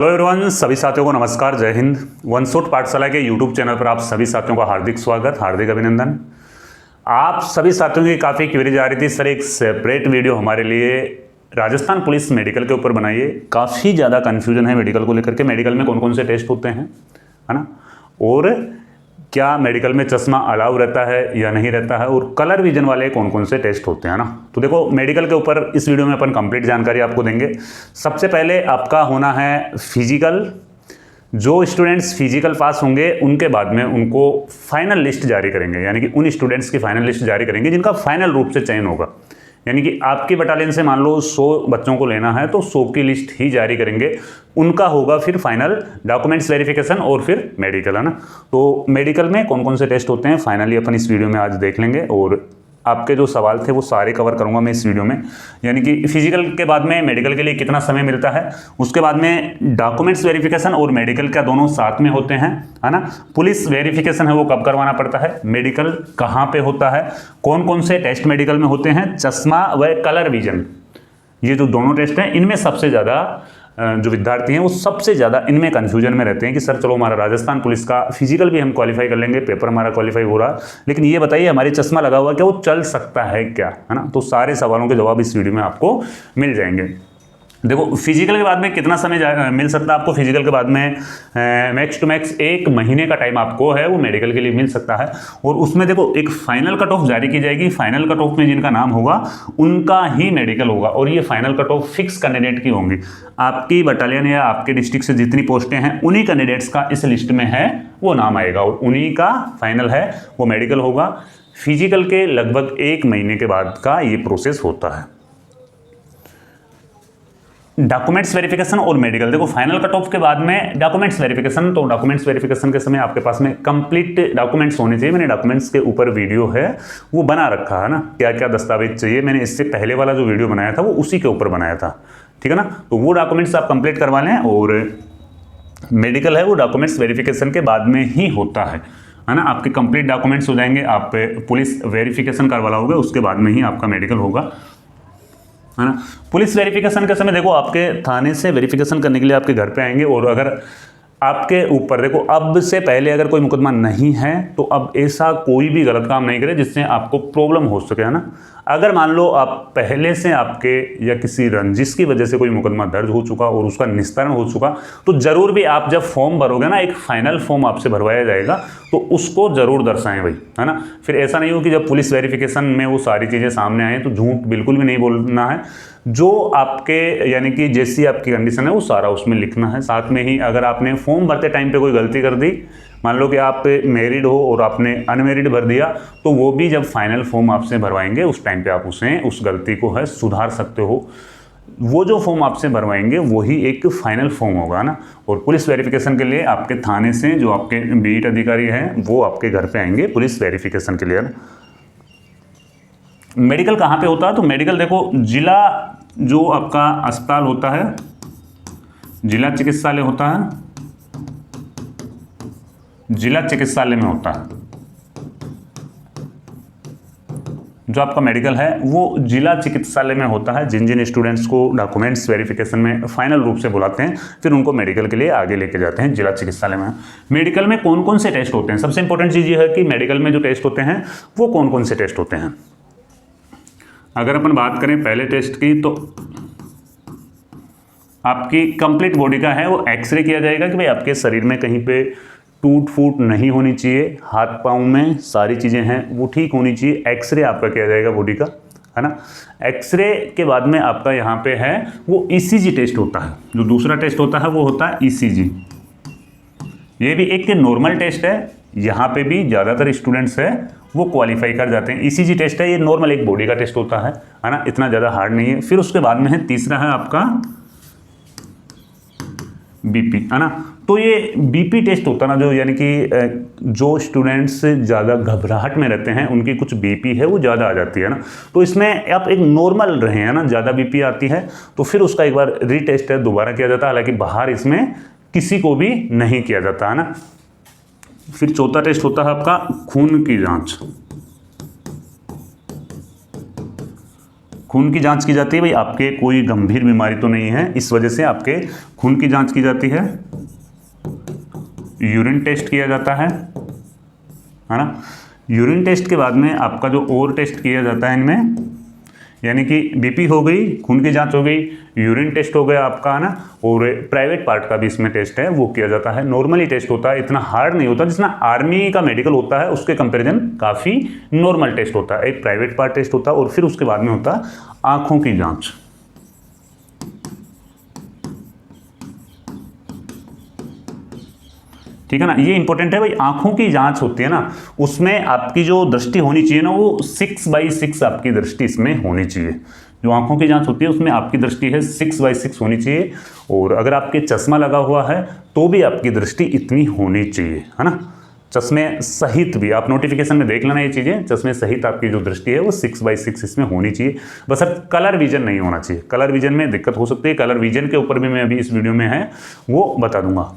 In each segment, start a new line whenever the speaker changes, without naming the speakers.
Hello everyone, सभी साथियों को नमस्कार, जय हिंद। वन शॉट पाठशाला के यूट्यूब चैनल पर आप सभी साथियों का हार्दिक स्वागत, हार्दिक अभिनंदन। आप सभी साथियों की काफ़ी क्वेरीज आ रही थी, सर एक सेपरेट वीडियो हमारे लिए राजस्थान पुलिस मेडिकल के ऊपर बनाइए। काफ़ी ज़्यादा कन्फ्यूजन है मेडिकल को लेकर के, मेडिकल में कौन कौन से टेस्ट होते हैं, है ना, और क्या मेडिकल में चश्मा अलाउ रहता है या नहीं रहता है, और कलर विजन वाले कौन कौन से टेस्ट होते हैं ना। तो देखो, मेडिकल के ऊपर इस वीडियो में अपन कंप्लीट जानकारी आपको देंगे। सबसे पहले आपका होना है फिजिकल। जो स्टूडेंट्स फिजिकल पास होंगे उनके बाद में उनको फाइनल लिस्ट जारी करेंगे, यानी कि उन स्टूडेंट्स की फाइनल लिस्ट जारी करेंगे जिनका फाइनल रूप से चयन होगा। यानी कि आपकी बटालियन से मान लो 100 बच्चों को लेना है तो 100 की लिस्ट ही जारी करेंगे, उनका होगा फिर फाइनल डॉक्यूमेंट्स वेरिफिकेशन और फिर मेडिकल, है ना। तो मेडिकल में कौन कौन से टेस्ट होते हैं फाइनली अपन इस वीडियो में आज देख लेंगे, और आपके जो सवाल थे वो सारे कवर करूंगा मैं इस वीडियो में। यानी कि फिजिकल के बाद में मेडिकल के लिए कितना समय मिलता है, उसके बाद में डॉक्यूमेंट्स वेरिफिकेशन और मेडिकल का दोनों साथ में होते हैं, है ना। पुलिस वेरिफिकेशन है वो कब करवाना पड़ता है, मेडिकल कहाँ पे होता है, कौन कौन से टेस्ट मेडिकल में होते हैं, चश्मा व कलर विजन, ये जो दोनों टेस्ट हैं इनमें सबसे ज़्यादा जो विद्यार्थी हैं वो सबसे ज़्यादा इनमें कन्फ्यूजन में रहते हैं कि सर चलो हमारा राजस्थान पुलिस का फिजिकल भी हम क्वालिफाई कर लेंगे, पेपर हमारा क्वालिफाई हो रहा, लेकिन ये बताइए हमारी चश्मा लगा हुआ क्या वो चल सकता है क्या, है ना। तो सारे सवालों के जवाब इस वीडियो में आपको मिल जाएंगे। देखो, फिजिकल के बाद में कितना समय मिल सकता है आपको, फिजिकल के बाद में मैक्स टू मैक्स 1 महीने का टाइम आपको है वो मेडिकल के लिए मिल सकता है। और उसमें देखो एक फाइनल कट ऑफ जारी की जाएगी, फाइनल कट ऑफ में जिनका नाम होगा उनका ही मेडिकल होगा, और ये final cut off fix candidate की होंगी। आपकी बटालियन या आपके डिस्ट्रिक्ट से जितनी पोस्टें हैं उन्हीं कैंडिडेट्स का इस लिस्ट में है वो नाम आएगा, और उन्हीं का फाइनल है वो मेडिकल होगा। फिजिकल के लगभग 1 महीने के बाद का ये प्रोसेस होता है। डॉक्यूमेंट्स वेरिफिकेशन और मेडिकल, देखो फाइनल कट ऑफ के बाद में डॉक्यूमेंट्स वेरिफिकेशन, तो डॉक्यूमेंट्स वेरिफिकेशन के समय आपके पास में कंप्लीट डॉक्यूमेंट्स होने चाहिए। मैंने डॉक्यूमेंट्स के ऊपर वीडियो है वो बना रखा है ना, क्या क्या दस्तावेज चाहिए, मैंने इससे पहले वाला जो वीडियो बनाया था वो उसी के ऊपर बनाया था, ठीक है ना। तो वो डॉक्यूमेंट्स आप कंप्लीट करवा लें, और मेडिकल है वो डॉक्यूमेंट्स वेरिफिकेशन के बाद में ही होता है ना। आपके कंप्लीट डॉक्यूमेंट्स हो जाएंगे, आप पुलिस वेरिफिकेशन करवा लोगे, उसके बाद में ही आपका मेडिकल होगा, है ना। पुलिस वेरिफिकेशन के समय देखो आपके थाने से वेरिफिकेशन करने के लिए आपके घर पे आएंगे, और अगर आपके ऊपर देखो अब से पहले अगर कोई मुकदमा नहीं है तो अब ऐसा कोई भी गलत काम नहीं करे जिससे आपको प्रॉब्लम हो सके, है ना। अगर मान लो आप पहले से आपके या किसी रंजिश की वजह से कोई मुकदमा दर्ज हो चुका और उसका निस्तारण हो चुका, तो जरूर भी आप जब फॉर्म भरोगे ना, एक फाइनल फॉर्म आपसे भरवाया जाएगा तो उसको जरूर दर्शाएं भाई, है ना। फिर ऐसा नहीं हो कि जब पुलिस वेरिफिकेशन में वो सारी चीज़ें सामने आए तो झूठ बिल्कुल भी नहीं बोलना है। जो आपके यानी कि जैसी आपकी कंडीशन है वो सारा उसमें लिखना है। साथ में ही अगर आपने फॉर्म भरते टाइम पे कोई गलती कर दी, मान लो कि आप मैरिड हो और आपने अनमेरिड भर दिया, तो वो भी जब फाइनल फॉर्म आपसे भरवाएंगे उस टाइम पे आप उस गलती को है सुधार सकते हो। वो जो फॉर्म आपसे भरवाएंगे वही एक फाइनल फॉर्म होगा ना। और पुलिस वेरिफिकेशन के लिए आपके थाने से जो आपके बीट अधिकारी हैं वो आपके घर पे आएंगे पुलिस वेरिफिकेशन के लिए। मेडिकल कहाँ पे होता है, तो मेडिकल देखो जिला जो आपका अस्पताल होता है, जिला चिकित्सालय होता है, जिला चिकित्सालय में होता है। जो आपका मेडिकल है वो जिला चिकित्सालय में होता है। जिन जिन स्टूडेंट्स को डॉक्यूमेंट्स वेरिफिकेशन में फाइनल रूप से बुलाते हैं फिर उनको मेडिकल के लिए आगे लेके जाते हैं जिला चिकित्सालय में। मेडिकल में कौन कौन से टेस्ट होते हैं, सबसे इंपॉर्टेंट चीज़ ये है कि मेडिकल में जो टेस्ट होते हैं वो कौन कौन से टेस्ट होते हैं। अगर अपन बात करें पहले टेस्ट की, तो आपकी कंप्लीट बॉडी का है वो एक्सरे किया जाएगा कि भाई आपके शरीर में कहीं पे टूट फूट नहीं होनी चाहिए, हाथ पाँव में सारी चीज़ें हैं वो ठीक होनी चाहिए। एक्सरे आपका किया जाएगा बॉडी का, है ना। एक्सरे के बाद में आपका यहाँ पे है वो ईसीजी टेस्ट होता है। जो दूसरा टेस्ट होता है वो होता है ईसीजी। ये भी एक नॉर्मल टेस्ट है, यहाँ पे भी ज़्यादातर स्टूडेंट्स है वो क्वालिफाई कर जाते हैं। ईसीजी टेस्ट है, ये नॉर्मल एक बॉडी का टेस्ट होता है ना, इतना ज़्यादा हार्ड नहीं है। फिर उसके बाद में है तीसरा है आपका बीपी, है ना। तो ये बीपी टेस्ट होता है ना, जो यानी कि जो स्टूडेंट्स ज़्यादा घबराहट में रहते हैं उनकी कुछ बीपी है वो ज़्यादा आ जाती है ना, तो इसमें आप एक नॉर्मल रहे हैं ना, ज़्यादा बीपी आती है तो फिर उसका एक बार रीटेस्ट है दोबारा किया जाता है, हालांकि बाहर इसमें किसी को भी नहीं किया जाता, है ना। फिर चौथा टेस्ट होता है आपका खून की जांच। खून की जांच की जाती है, भाई आपके कोई गंभीर बीमारी तो नहीं है, इस वजह से आपके खून की जांच की जाती है, यूरिन टेस्ट किया जाता है ना। यूरिन टेस्ट के बाद में आपका जो और टेस्ट किया जाता है इनमें, यानी कि बीपी हो गई, खून की जांच हो गई, यूरिन टेस्ट हो गया आपका, है ना, और प्राइवेट पार्ट का भी इसमें टेस्ट है वो किया जाता है। नॉर्मली टेस्ट होता है, इतना हार्ड नहीं होता जितना आर्मी का मेडिकल होता है, उसके कंपैरिजन काफ़ी नॉर्मल टेस्ट होता है। एक प्राइवेट पार्ट टेस्ट होता है और फिर उसके बाद में होता है आँखों की जाँच। ठीक है ना, ये इंपॉर्टेंट है भाई। आंखों की जांच होती है ना, उसमें आपकी जो दृष्टि होनी चाहिए ना, वो 6/6 आपकी दृष्टि इसमें होनी चाहिए। जो आंखों की जांच होती है उसमें आपकी दृष्टि है 6/6 होनी चाहिए। और अगर आपके चश्मा लगा हुआ है तो भी आपकी दृष्टि इतनी होनी चाहिए, है ना। चश्मे सहित भी आप नोटिफिकेशन में देख लेना ये चीज़ें, चश्मे सहित आपकी जो दृष्टि है वो 6/6 इसमें होनी चाहिए। बस अब कलर विजन नहीं होना चाहिए, कलर विजन में दिक्कत हो सकती है। कलर विजन के ऊपर भी मैं अभी इस वीडियो में है वो बता दूंगा।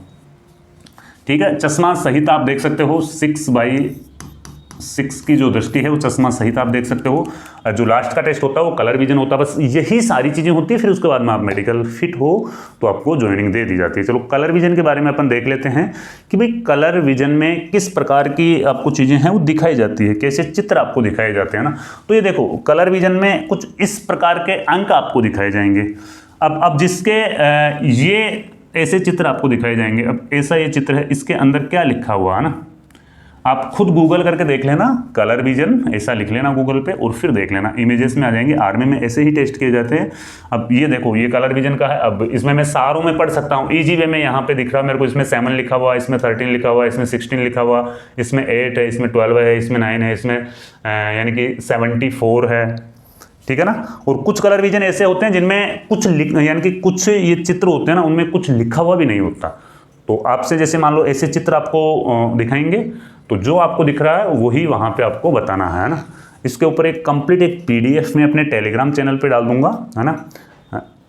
ठीक है, चश्मा सहित आप देख सकते हो, 6/6 की जो दृष्टि है वो चश्मा सहित आप देख सकते हो। जो लास्ट का टेस्ट होता है वो कलर विजन होता है। बस यही सारी चीज़ें होती है। फिर उसके बाद में आप मेडिकल फिट हो तो आपको ज्वाइनिंग दे दी जाती है। चलो कलर विजन के बारे में अपन देख लेते हैं कि भाई कलर विजन में किस प्रकार की आपको चीज़ें हैं वो दिखाई जाती है, कैसे चित्र आपको दिखाए जाते हैं ना। तो ये देखो, कलर विजन में कुछ इस प्रकार के अंक आपको दिखाए जाएंगे। अब जिसके ये ऐसे चित्र आपको दिखाए जाएंगे। अब ऐसा ये चित्र है, इसके अंदर क्या लिखा हुआ है ना, आप खुद गूगल करके देख लेना, कलर विजन ऐसा लिख लेना गूगल पे और फिर देख लेना, इमेजेस में आ जाएंगे। आर्मी में ऐसे ही टेस्ट किए जाते हैं। अब ये देखो, ये कलर विजन का है। अब इसमें मैं सारों में पढ़ सकता हूँ ईजी वे में। यहाँ पे दिख रहा है मेरे को, इसमें 7 लिखा हुआ, इसमें 13 लिखा हुआ, इसमें 16 लिखा हुआ, इसमें 8 है, इसमें 12 है, इसमें 9 है, इसमें यानी कि 74 है। ठीक है ना। और कुछ कलर विजन ऐसे होते हैं जिनमें कुछ यानी कि कुछ ये चित्र होते हैं ना, उनमें कुछ लिखा हुआ भी नहीं होता। तो आपसे जैसे मान लो ऐसे चित्र आपको दिखाएंगे तो जो आपको दिख रहा है वही वहाँ पे आपको बताना है ना। इसके ऊपर एक कंप्लीट एक PDF में अपने टेलीग्राम चैनल पे डाल दूंगा, है ना,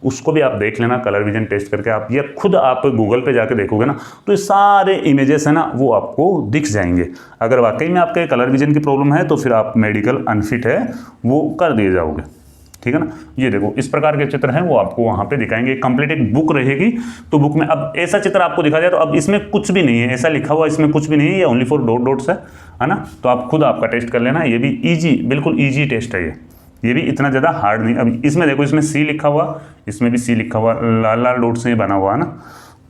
उसको भी आप देख लेना कलर विजन टेस्ट करके। आप ये खुद आप गूगल पे जाके देखोगे ना तो ये सारे इमेजेस है ना वो आपको दिख जाएंगे। अगर वाकई में आपके कलर विजन की प्रॉब्लम है तो फिर आप मेडिकल अनफिट है वो कर दिए जाओगे। ठीक है ना। ये देखो, इस प्रकार के चित्र हैं वो आपको वहाँ पे दिखाएंगे। कंप्लीट एक बुक रहेगी, तो बुक में अब ऐसा चित्र आपको दिखा जाए तो अब इसमें कुछ भी नहीं है, ऐसा लिखा हुआ इसमें कुछ भी नहीं है, ये ओनली फॉर डॉट्स है ना। तो आप खुद आपका टेस्ट कर लेना। ये भी ईजी, बिल्कुल ईजी टेस्ट है ये भी इतना ज़्यादा हार्ड नहीं। अब इसमें देखो, इसमें C लिखा हुआ, इसमें भी C लिखा हुआ, लाल लाल डॉट से बना हुआ है ना।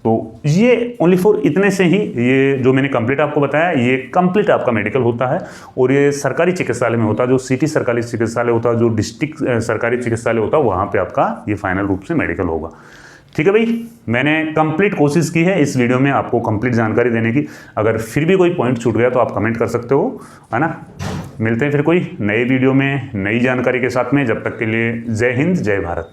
तो ये ओनली फॉर इतने से ही, ये जो मैंने कंप्लीट आपको बताया ये कंप्लीट आपका मेडिकल होता है। और ये सरकारी चिकित्सालय में होता है, जो सिटी सरकारी चिकित्सालय होता है, जो डिस्ट्रिक्ट सरकारी चिकित्सालय होता है, वहाँ पे आपका ये फाइनल रूप से मेडिकल होगा। ठीक है भाई, मैंने कंप्लीट कोशिश की है इस वीडियो में आपको कंप्लीट जानकारी देने की। अगर फिर भी कोई पॉइंट छूट गया तो आप कमेंट कर सकते हो, है ना। मिलते हैं फिर कोई नए वीडियो में नई जानकारी के साथ में। जब तक के लिए जय हिंद, जय भारत।